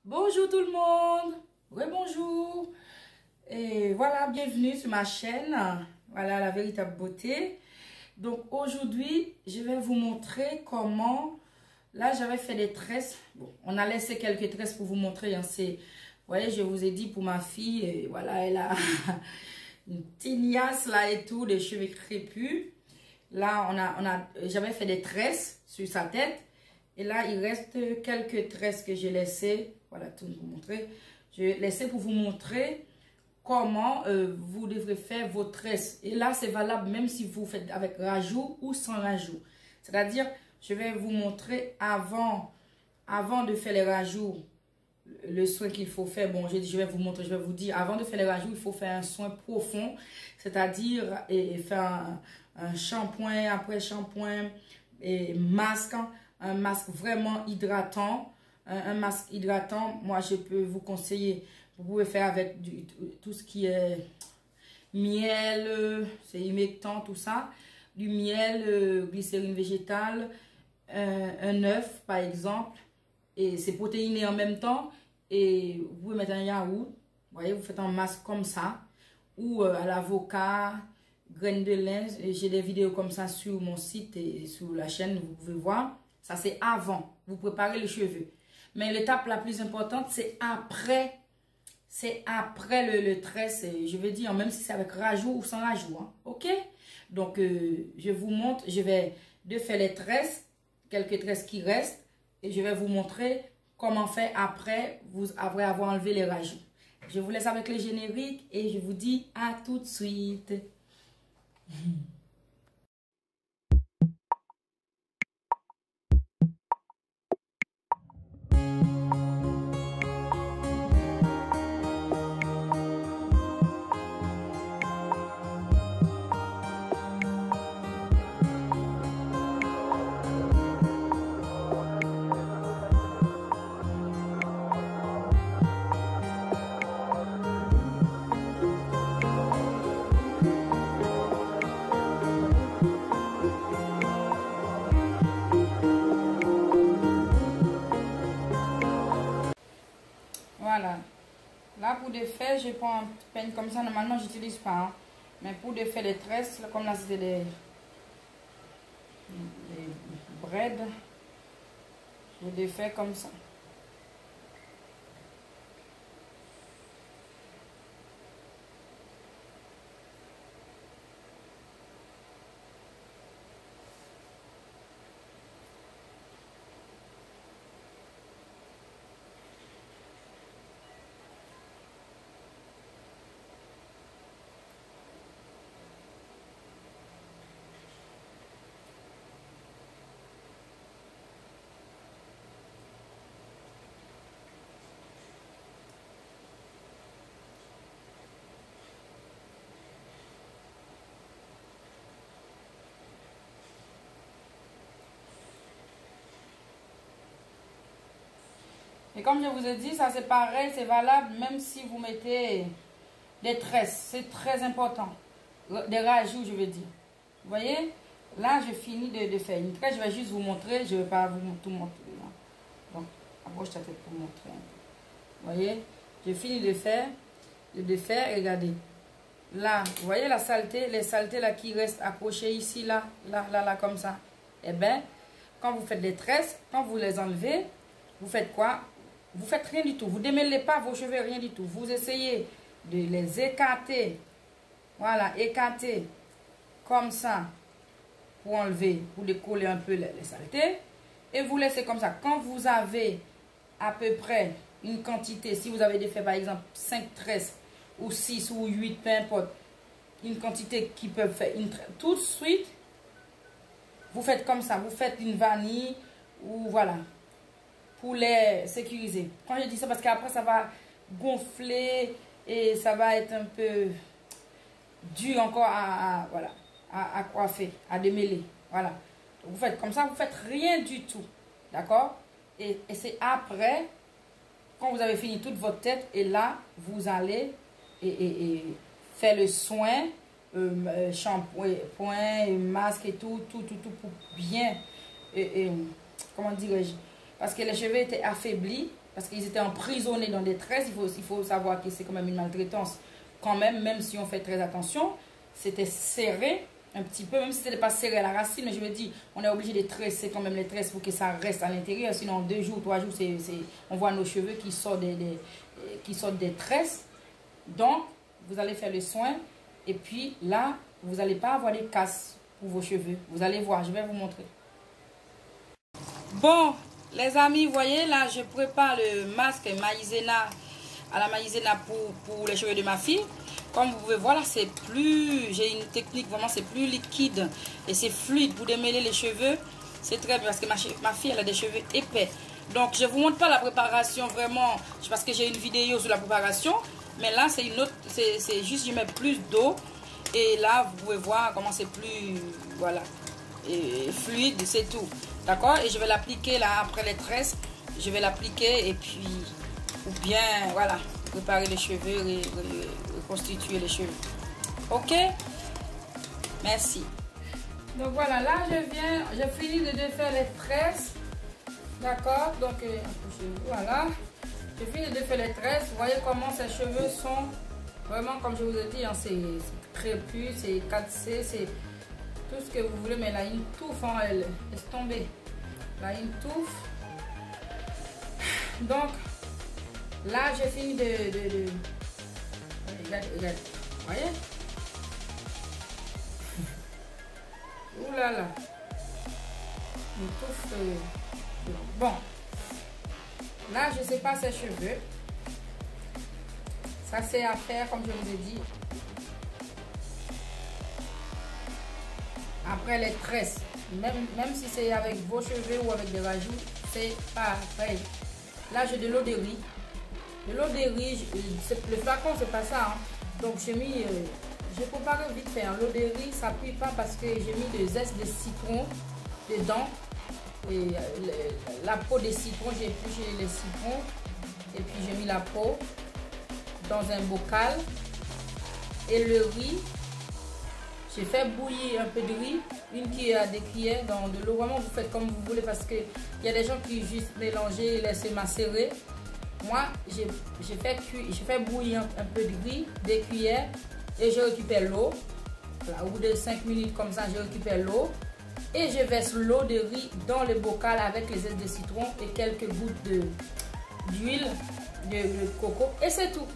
Bonjour tout le monde, bonjour. Et voilà, bienvenue sur ma chaîne. Voilà la véritable beauté. Donc aujourd'hui, je vais vous montrer comment. Là, j'avais fait des tresses. Bon, on a laissé quelques tresses pour vous montrer. Hein, vous voyez, je vous ai dit pour ma fille. Et voilà, elle a une tignasse là et tout, des cheveux crépus. Là, j'avais fait des tresses sur sa tête. Et là, il reste quelques tresses que j'ai laissées. Voilà, tout vous montrer. Je vais laisser pour vous montrer comment vous devrez faire vos tresses. Et là, c'est valable même si vous faites avec rajout ou sans rajout. C'est-à-dire, je vais vous montrer avant de faire les rajouts, le soin qu'il faut faire. Bon, je vais vous montrer, je vais vous dire, avant de faire les rajouts, il faut faire un soin profond. C'est-à-dire, et faire un shampoing après shampoing et masque. Un masque vraiment hydratant. Un masque hydratant, moi je peux vous conseiller. Vous pouvez faire avec tout ce qui est miel, c'est humectant, tout ça. Du miel, glycérine végétale, un œuf par exemple. Et c'est protéiné en même temps. Et vous pouvez mettre un yaourt. Vous voyez, vous faites un masque comme ça. Ou à l'avocat, graines de lin. J'ai des vidéos comme ça sur mon site et sur la chaîne, vous pouvez voir. Ça, c'est avant. Vous préparez les cheveux. Mais l'étape la plus importante, c'est après. C'est après le tresse. Je veux dire, même si c'est avec rajout ou sans rajout. Hein, ok? Donc, je vous montre. Je vais faire les tresses. Quelques tresses qui restent. Et je vais vous montrer comment faire après avoir enlevé les rajouts. Je vous laisse avec le générique. Et je vous dis à tout de suite. Voilà. Là, pour défaire, je prends un peigne comme ça. Normalement, j'utilise pas. Hein. Mais pour défaire les tresses, là, comme là, c'était des braids, je défais comme ça. Et comme je vous ai dit, ça c'est pareil, c'est valable même si vous mettez des tresses. C'est très important. Des rajouts, je veux dire. Vous voyez? Là, je finis de faire une tresse. Je vais juste vous montrer. Je ne vais pas vous tout montrer. Donc, approche ta tête pour vous montrer un peu. Vous voyez? J'ai fini de faire. Regardez. Là, vous voyez la saleté? Les saletés là qui restent accrochées ici, là, comme ça. Eh bien, quand vous faites des tresses, quand vous les enlevez, vous faites quoi? Vous faites rien du tout. Vous ne démêlez pas vos cheveux, rien du tout. Vous essayez de les écarter. Voilà, écarter comme ça pour enlever, pour décoller un peu les saletés. Et vous laissez comme ça. Quand vous avez à peu près une quantité, si vous avez fait par exemple 5 tresses ou 6 ou 8, peu importe, une quantité qui peut faire une tresse, tout de suite, vous faites comme ça. Vous faites une vanille ou voilà. Pour les sécuriser. Quand je dis ça, parce qu'après ça va gonfler et ça va être un peu dur encore à coiffer, à démêler. Voilà. Donc vous faites comme ça, vous faites rien du tout. D'accord? Et c'est après, quand vous avez fini toute votre tête, et là, vous allez et faire le soin, shampoing, masque et tout pour bien, comment dirais-je? Parce que les cheveux étaient affaiblis parce qu'ils étaient emprisonnés dans des tresses. Il faut savoir que c'est quand même une maltraitance. Quand même si on fait très attention, c'était serré un petit peu, même si ce n'était pas serré à la racine, mais je me dis, on est obligé de tresser quand même les tresses pour que ça reste à l'intérieur. Sinon, 2 jours, 3 jours, on voit nos cheveux qui sortent des tresses. Donc, vous allez faire le soin. Et puis là, vous n'allez pas avoir des casses pour vos cheveux. Vous allez voir, je vais vous montrer. Bon, les amis, vous voyez, là, je prépare le masque maïzena à la maïzena pour les cheveux de ma fille. Comme vous pouvez voir, là, c'est plus... J'ai une technique, vraiment, c'est plus liquide. Et c'est fluide pour démêler les cheveux. C'est très bien parce que ma fille, elle a des cheveux épais. Donc, je ne vous montre pas la préparation vraiment. Parce que j'ai une vidéo sur la préparation. Mais là, c'est une autre... C'est juste, je mets plus d'eau. Et là, vous pouvez voir comment c'est plus... Voilà. Et fluide, c'est tout. D'accord? Et je vais l'appliquer là, après les tresses. Je vais l'appliquer et puis... Ou bien, voilà. Préparer les cheveux et reconstituer les cheveux. Ok? Merci. Donc voilà, là j'ai fini de défaire les tresses. D'accord? Donc voilà. J'ai fini de défaire les tresses. Vous voyez comment ces cheveux sont vraiment, comme je vous ai dit, hein, c'est crépus, c'est 4C, c'est tout ce que vous voulez, mais là, une touffe en elle. Laisse tomber. Là, une touffe. Donc, là, j'ai fini de... Regarde. Vous voyez? Ouh là là. Une touffe. Bon. Là, je sais pas ses cheveux. Ça, c'est à faire, comme je vous ai dit. Après les tresses. Même si c'est avec vos cheveux ou avec des rajouts, c'est pareil. Là, j'ai de l'eau de riz. De l'eau de riz, le flacon, c'est pas ça. Hein. Donc, j'ai préparé vite fait. Hein. L'eau de riz, ça ne cuit pas parce que j'ai mis des zestes de citron dedans. Et la peau des citrons, j'ai épluché les citrons. Et puis, j'ai mis la peau dans un bocal. Et le riz, j'ai fait bouillir un peu de riz. Une cuillère à 2 cuillères dans de l'eau. Vraiment, vous faites comme vous voulez parce qu'il y a des gens qui juste mélanger et laisser macérer. Moi, j'ai fait bouillir un peu de riz, 2 cuillères, et je récupère l'eau. Voilà, au bout de 5 minutes comme ça, je récupère l'eau. Et je verse l'eau de riz dans le bocal avec les zestes de citron et quelques gouttes d'huile de coco. Et c'est tout.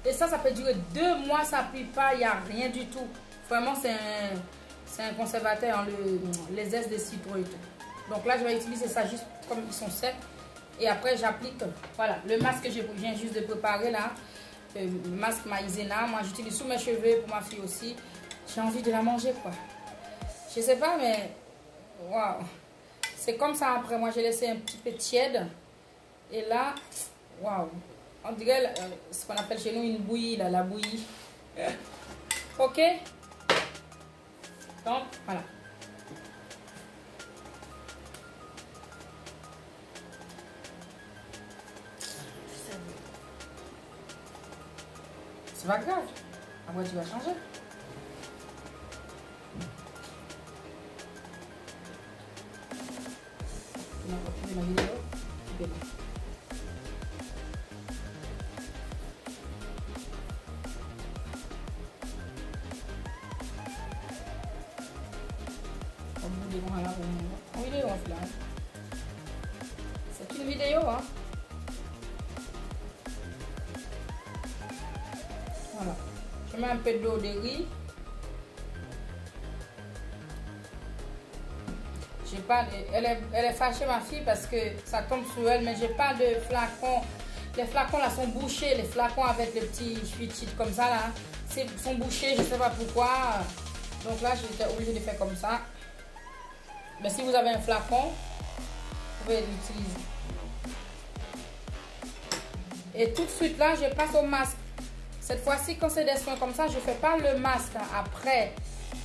Et ça peut durer 2 mois, ça ne pue pas, il n'y a rien du tout. Vraiment, c'est un conservateur, hein, les zestes de citron et tout. Donc là, je vais utiliser ça juste comme ils sont secs. Et après, j'applique, voilà, le masque que je viens juste de préparer là. Le masque maïzena. Moi, j'utilise sous mes cheveux pour ma fille aussi. J'ai envie de la manger, quoi. Je sais pas, mais... Waouh. C'est comme ça après. Moi, j'ai laissé un petit peu tiède. Et là, waouh. On dirait ce qu'on appelle chez nous une bouillie, là, la bouillie. Ok? Donc, voilà. C'est pas grave. Après, tu vas changer. Tu n'as pas fini ma vidéo? Tu peux. C'est une vidéo, hein. Voilà. Je mets un peu d'eau de riz. J'ai pas de... elle est fâchée, ma fille, parce que ça tombe sur elle, mais j'ai pas de flacon. Les flacons là sont bouchés, les flacons avec les petits chuites comme ça là, sont bouchés, je sais pas pourquoi. Donc là, j'étais obligée de faire comme ça. Mais si vous avez un flacon, vous pouvez l'utiliser. Et tout de suite là, je passe au masque. Cette fois-ci, quand c'est des soins comme ça, je ne fais pas le masque après.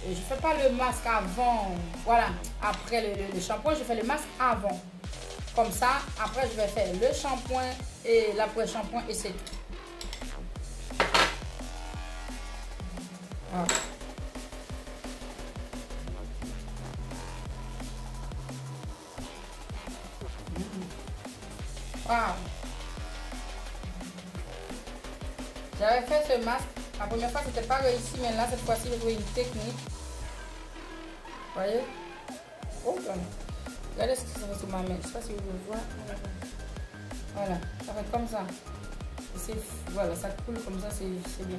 Je ne fais pas le masque avant. Voilà, après le shampoing, je fais le masque avant. Comme ça, après, je vais faire le shampoing et l'après-shampoing et c'est tout. Voilà. Wow. J'avais fait ce masque. La première fois, c'était pas réussi, mais là, cette fois-ci, j'ai trouvé une technique. Vous voyez? Oh, là. Regardez ce que ça fait sur ma main. Je sais pas si vous le voyez. Voilà, ça fait comme ça. Voilà, ça coule comme ça, c'est bien.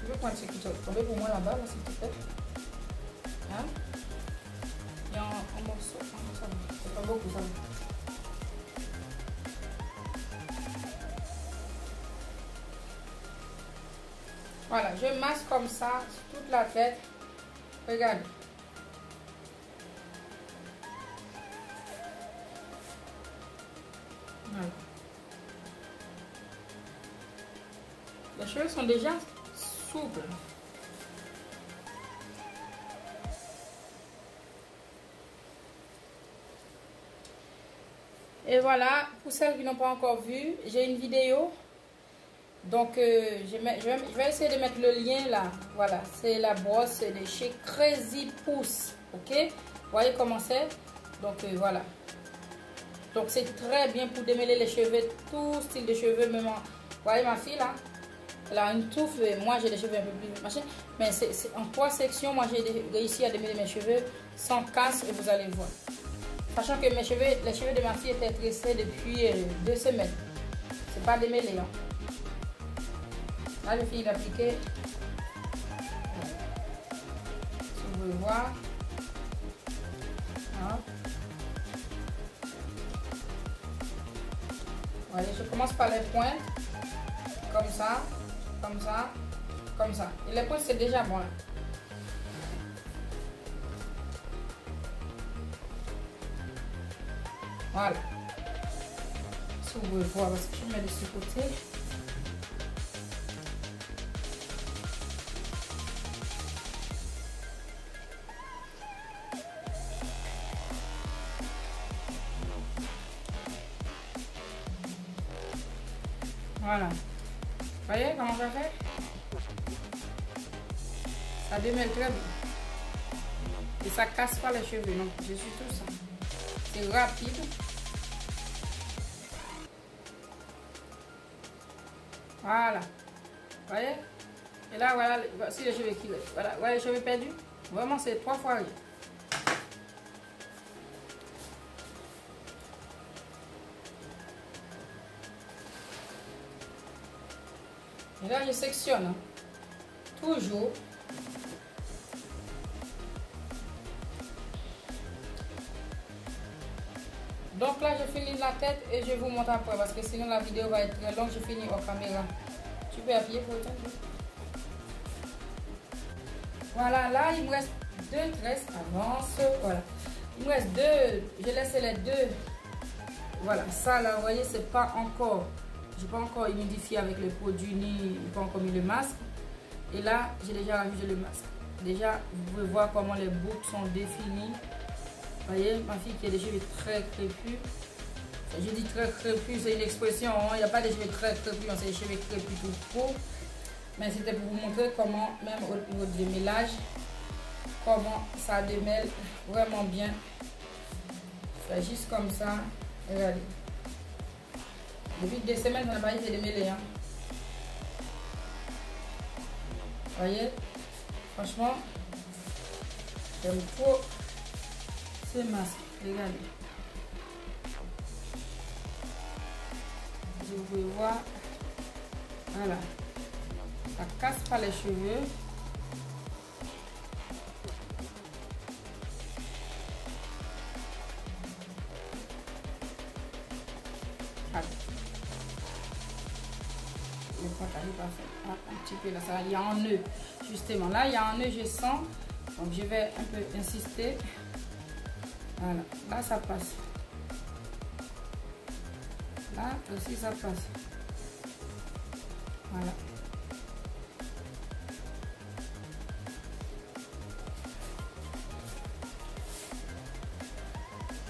Je veux prendre ce qui tombe pour moi là-bas, là, s'il te plaît. Hein? Il y a un morceau. Ça va. C'est pas beaucoup, ça va. Voilà, je masse comme ça sur toute la tête. Regardez. Voilà. Les cheveux sont déjà souples. Et voilà, pour celles qui n'ont pas encore vu, j'ai une vidéo. Donc, je vais essayer de mettre le lien là. Voilà, c'est la brosse de chez Crazy Pousse. Ok? Vous voyez comment c'est? Donc, voilà. Donc, c'est très bien pour démêler les cheveux, tout style de cheveux. Même vous voyez ma fille là? Elle a une touffe. Moi, j'ai des cheveux un peu plus machin. Mais c'est en 3 sections. Moi, j'ai réussi à démêler mes cheveux sans casse et vous allez voir. Sachant que les cheveux de ma fille étaient tressés depuis 2 semaines. C'est pas démêlé. Hein. Là, je finis d'appliquer. Si vous voulez voir. Hein. Voilà, je commence par les pointes. Comme ça, comme ça, comme ça. Et les pointes, c'est déjà bon. Là. Voilà. Si vous voulez voir, parce que je mets de ce côté. Voilà. Vous voyez comment ça fait? Ça démêle très bien. Et ça casse pas les cheveux. Non, je suis tout ça. C'est rapide. Voilà. Vous voyez? Et là, voilà, voici les cheveux qui... Voilà, voilà les cheveux perdus. Vraiment, c'est 3 fois rien. Et là, je sectionne. Hein. Toujours. Donc là, je finis la tête et je vous montre après parce que sinon la vidéo va être très longue. Je finis hors caméra. Tu peux appuyer pour le temps. Voilà, là, il me reste 2 tresses. Avance. Voilà. Il me reste 2. J'ai laissé les 2. Voilà, ça là, vous voyez, c'est pas encore. Je n'ai pas encore humidifié avec le produit ni pas encore mis le masque. Et là, j'ai déjà rajouté le masque. Déjà, vous pouvez voir comment les boucles sont définies. Vous voyez, ma fille qui a des cheveux très crépus. Je dis très crépus, c'est une expression. Hein. Il n'y a pas des cheveux très crépus, c'est des cheveux crépus tout court. Mais c'était pour vous montrer comment, même au niveau du démêlage, comment ça démêle vraiment bien. C'est juste comme ça. Regardez. Depuis 2 semaines, on n'a pas été démêlé. Hein. Vous voyez, franchement, j'aime trop ces masques. Regardez. Vous pouvez voir. Voilà. Ça casse pas les cheveux. Allez. Le pantalon est parfait. Un petit peu là, ça, il y a un nœud. Justement, là, il y a un nœud, je sens. Donc, je vais un peu insister. Voilà. Là, ça passe. Là aussi, ça passe. Voilà.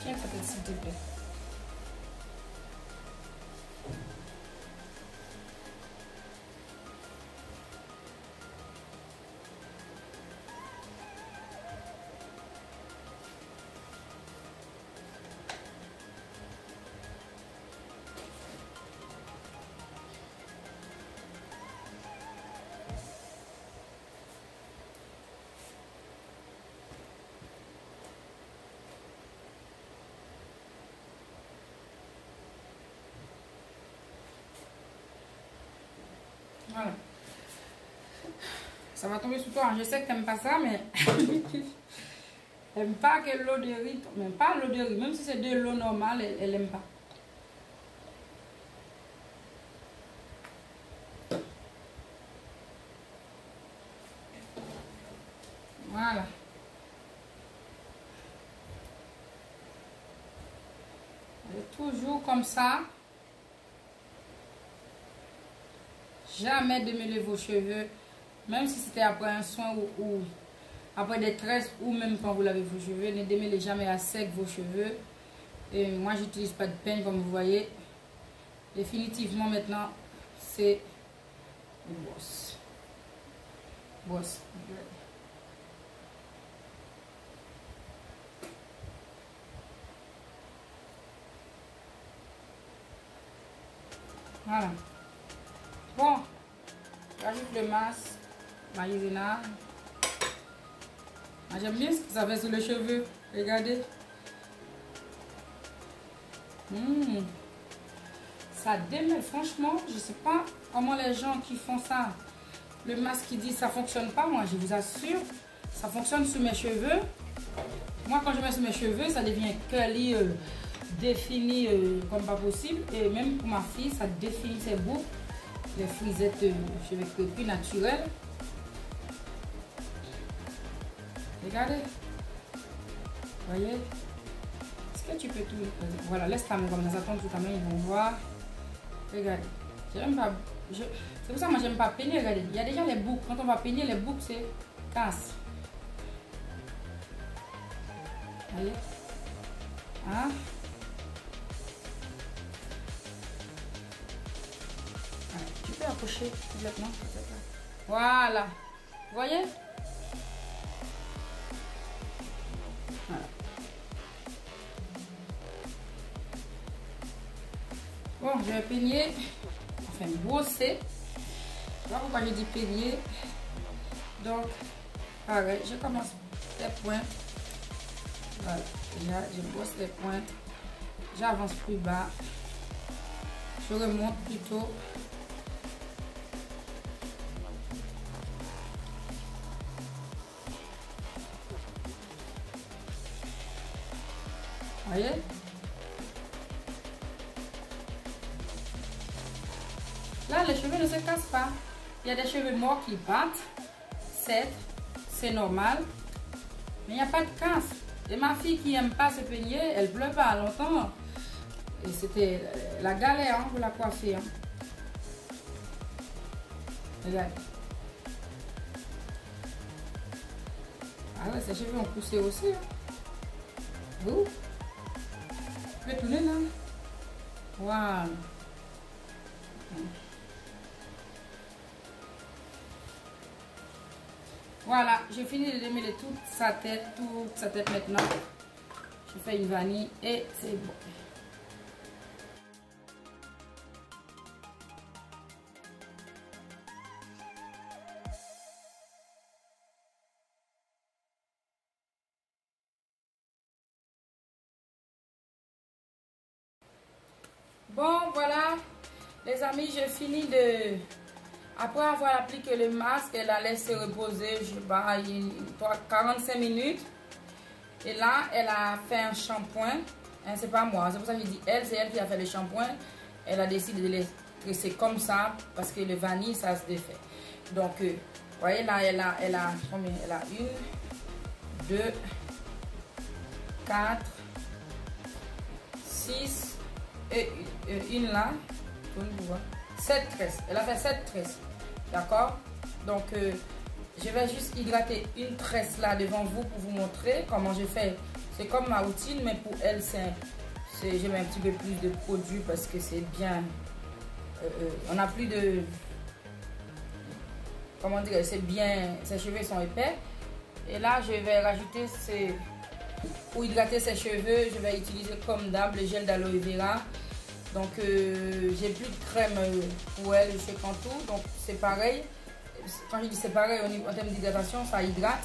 Tiens, peut-être s'il te plaît. Voilà. Ça va tomber sur toi. Je sais que tu n'aimes pas ça, mais elle n'aime pas que l'eau de riz, même pas l'eau de riz, même si c'est de l'eau normale, elle n'aime pas. Voilà. Et toujours comme ça. Jamais démêler vos cheveux, même si c'était après un soin ou après des tresses ou même quand vous lavez vos cheveux. Ne démêlez jamais à sec vos cheveux. Et moi, j'utilise pas de peigne comme vous voyez. Définitivement maintenant, c'est une brosse. Brosse. Voilà. Bon, j'ajoute le masque, maïzena. J'aime bien ce que ça fait sur les cheveux. Regardez. Ça démêle, franchement. Je ne sais pas comment les gens qui font ça, le masque qui dit ça ne fonctionne pas. Moi, je vous assure, ça fonctionne sur mes cheveux. Moi, quand je mets sur mes cheveux, ça devient curly, défini comme pas possible. Et même pour ma fille, ça définit ses boucles. Les frisettes cheveux crépus naturelles. Regardez. Voyez. Est-ce que tu peux tout... Voilà, laisse ta main comme ça. Attends, ta main, ils vont voir. Regardez. J'aime pas... C'est pour ça que moi, j'aime pas peigner. Regardez. Il y a déjà les boucles. Quand on va peigner, les boucles, c'est casse. Voyez. Hein? Tu peux approcher complètement. Voilà. Vous voyez? Voilà. Bon, je vais peigner. Enfin, brosser. Je vois pourquoi je dis peigner. Donc, pareil, je commence les pointes. Voilà. Là, je brosse les pointes. J'avance plus bas. Je remonte plutôt. Voyez? Là, les cheveux ne se cassent pas. Il y a des cheveux morts qui battent. C'est normal. Mais il n'y a pas de casse. Et ma fille qui n'aime pas se peigner, elle pleure pas longtemps. Et c'était la galère pour la coiffer. Hein. Regarde. Ah ouais, ses cheveux ont poussé aussi. Hein. Vous? Je vais tourner là. Voilà. Voilà, j'ai fini de démêler toute sa tête maintenant. Je fais une vanille et c'est bon. Bon, voilà, les amis, j'ai fini de... Après avoir appliqué le masque, elle a laissé reposer, je sais pas, 45 minutes. Et là, elle a fait un shampoing. Hein, c'est pas moi, c'est pour ça que je dis elle, c'est elle qui a fait le shampoing. Elle a décidé de les laisser comme ça, parce que le vanille, ça se défait. Donc, vous voyez, là, elle a combien? Elle a 1, 2, 4, 6, et une là, 7 tresses. Elle a fait 7 tresses. D'accord? Donc, je vais juste hydrater une tresse là devant vous pour vous montrer comment je fais. C'est comme ma routine, mais pour elle, je mets un petit peu plus de produit parce que c'est bien. On n'a plus de. Comment dire? C'est bien. Ses cheveux sont épais. Et là, je vais rajouter pour hydrater ses cheveux, je vais utiliser comme d'hab le gel d'aloe vera. Donc, j'ai plus de crème pour elle chez Cantu. Donc, c'est pareil. Quand je dis c'est pareil, en termes d'hydratation, ça hydrate.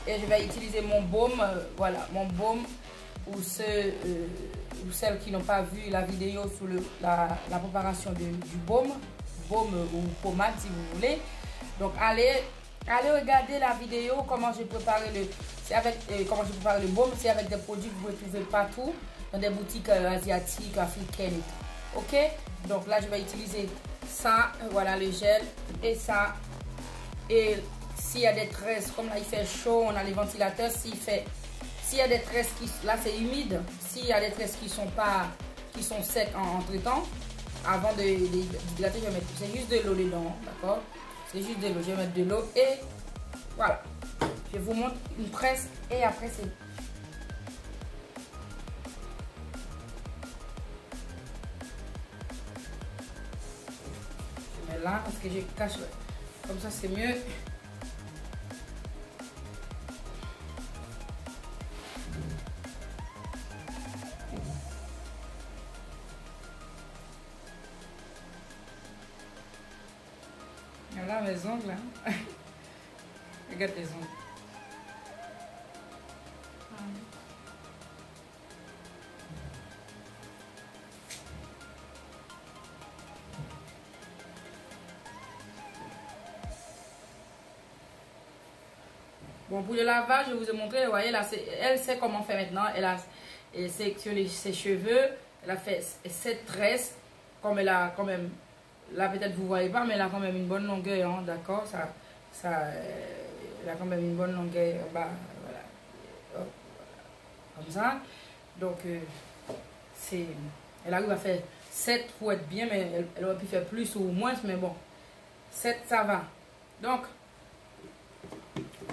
Et je vais utiliser mon baume. Voilà, mon baume. Ou celles qui n'ont pas vu la vidéo sur la préparation du baume. baume ou pommade si vous voulez. Donc allez regarder la vidéo comment j'ai préparé le baume. C'est avec des produits que vous pouvez trouver partout dans des boutiques asiatiques, africaines. Ok, donc là je vais utiliser ça, voilà le gel et ça. Et s'il y a des tresses, comme là il fait chaud, on a les ventilateurs, s'il y a des tresses qui, là c'est humide, s'il y a des tresses qui sont secs entre temps, avant d'hydrater, je vais mettre, c'est juste de l'eau dedans, d'accord? C'est juste de l'eau, je vais mettre de l'eau et voilà. Je vous montre une tresse et après c'est... Je mets là parce que je cache, comme ça c'est mieux. Voilà mes ongles. Hein. Regarde tes ongles. Bon, pour le lavage, je vous ai montré, vous voyez là, elle sait comment faire maintenant. Elle sélectionné ses cheveux, elle a fait 7 tresses, comme elle a quand même, là peut-être vous ne voyez pas, mais elle a quand même une bonne longueur, hein, d'accord, elle a quand même une bonne longueur, bah, voilà, hop, comme ça. Donc, elle arrive à faire 7 pour être bien, mais elle aurait pu faire plus ou moins, mais bon, 7 ça va. Donc,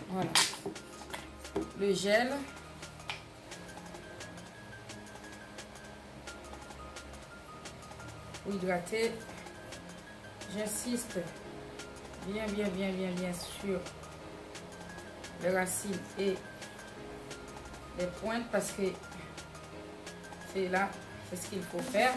voilà, le gel. Pour hydrater, j'insiste bien sur les racines et les pointes parce que c'est là, c'est ce qu'il faut faire.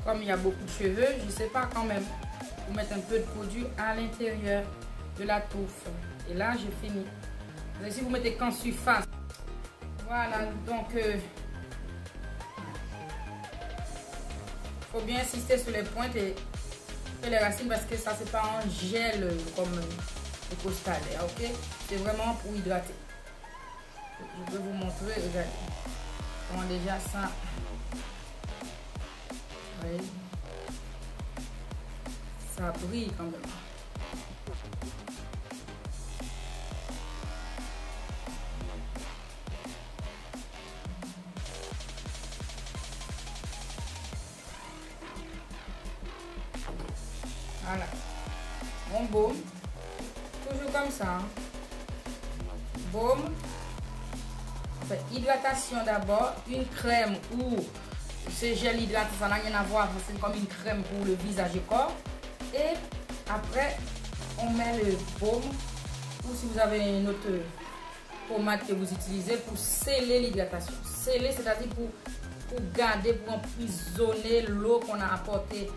Comme il y a beaucoup de cheveux, je ne sais pas quand même. Vous mettez un peu de produit à l'intérieur de la touffe. Et là, j'ai fini. Et si vous mettez qu'en surface. Voilà, donc il faut bien insister sur les pointes et les racines parce que ça, c'est pas un gel comme le costal. Ok? C'est vraiment pour hydrater. Je peux vous montrer, regardez. Comment déjà ça. Oui. Ça brille quand même. Voilà. Mon baume. Toujours comme ça. Hein. Baume. En fait, hydratation d'abord. Une crème ou ce gel hydratant, ça n'a rien à voir. C'est comme une crème pour le visage et corps. Et après, on met le baume. Ou si vous avez une autre pommade que vous utilisez pour sceller l'hydratation. Sceller, c'est-à-dire pour garder, pour emprisonner l'eau qu'on a apportée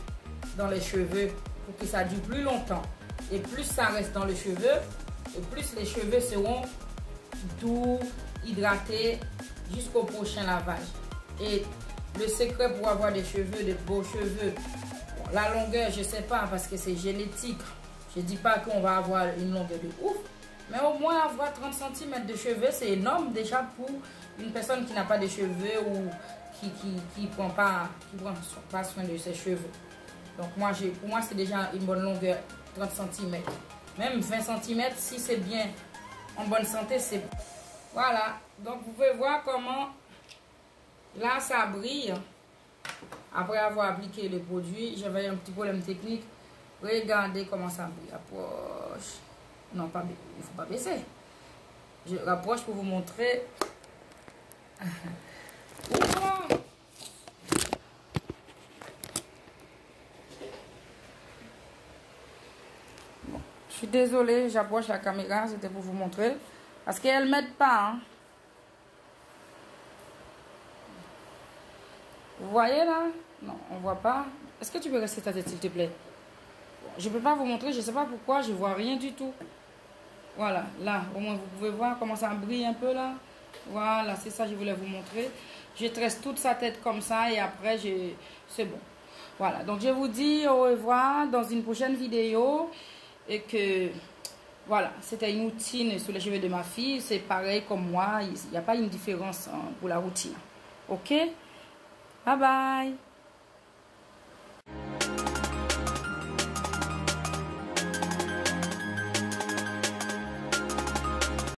dans les cheveux pour que ça dure plus longtemps. Et plus ça reste dans les cheveux, et plus les cheveux seront doux, hydratés jusqu'au prochain lavage. Et le secret pour avoir des cheveux, de beaux cheveux, bon, la longueur, je ne sais pas parce que c'est génétique. Je ne dis pas qu'on va avoir une longueur de ouf, mais au moins avoir 30 cm de cheveux, c'est énorme déjà pour une personne qui n'a pas de cheveux ou qui prend pas soin de ses cheveux. Donc pour moi, c'est déjà une bonne longueur, 30 cm. Même 20 cm, si c'est bien en bonne santé, c'est... Voilà, donc vous pouvez voir comment là, ça brille. Après avoir appliqué le produit, j'avais un petit problème technique. Regardez comment ça brille. Approche. Non, pas, il ne faut pas baisser. Je rapproche pour vous montrer. Bon, je suis désolée, j'approche la caméra, c'était pour vous montrer. Parce qu'elle ne m'aide pas. Hein. Vous voyez là? Non, on voit pas. Est-ce que tu peux rester ta tête, s'il te plaît? Je ne peux pas vous montrer, je ne sais pas pourquoi, je vois rien du tout. Voilà, là, au moins vous pouvez voir comment ça brille un peu là. Voilà, c'est ça que je voulais vous montrer. Je tresse toute sa tête comme ça et après, c'est bon. Voilà, donc je vous dis au revoir dans une prochaine vidéo. Et que, voilà, c'était une routine sur les cheveux de ma fille. C'est pareil comme moi, il n'y a pas une différence pour la routine. Ok? Bye bye!